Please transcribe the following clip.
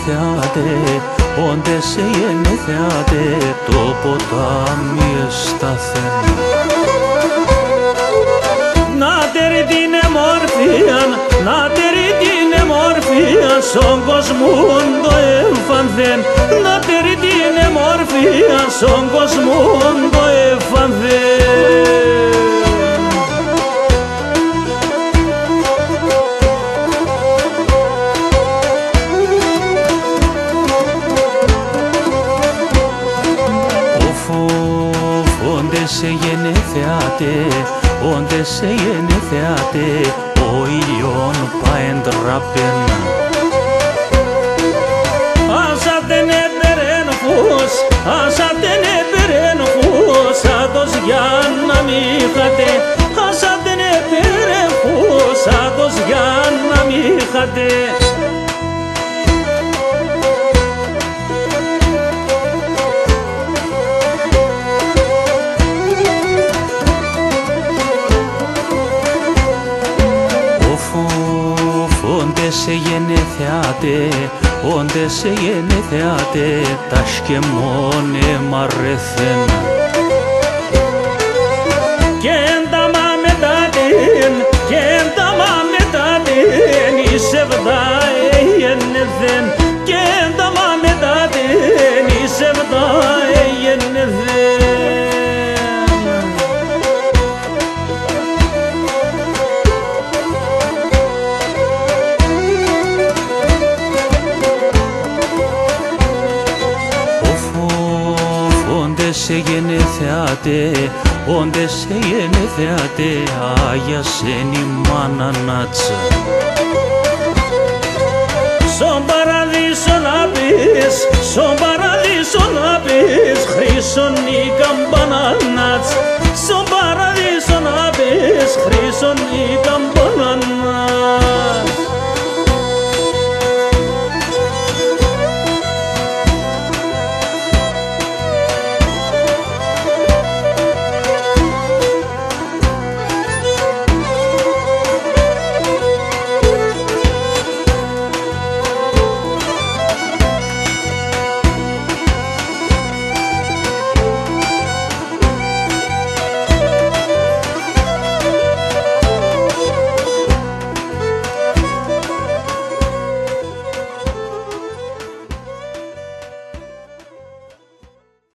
γενεθιάτε, όντε σε γενεθιάτε, το ποτάμι εσταθεν. Να τερί την εμόρφιαν, να τερί την εμόρφιαν, στον κόσμον το εμφανθεν. Να τερί την εμόρφιαν, στον κόσμον το εμφανθεν. Σε γενεθιάτε, όντε σε γενεθιάτε, ο ήλιον πάεν τραπεν. Άσατεν επερεν φως, άσατεν επερεν φως, άτος για να μη χατε. Άσατεν επερεν φως, άτος για να μη χατε. Σε γενεθιάτε, όντε σε γενεθιάτε, τα σκεμόνε μαρρεθεν. Και ένταμα μετά την, και ένταμα μετά την, η σεβδά γενεθεν. Και ένταμα μετά την, η σεβδά γενεθεν. Σε γενεθιάτε, όντε σε γενεθιάτε, Άγια σένη μάνα νάτσα. Στον παραδείσο να πεις, στον παραδείσο να πεις, χρήσον η καμπάνα νάτσα. Στον παραδείσο να πεις, χρήσον η καμπάνα νάτσα.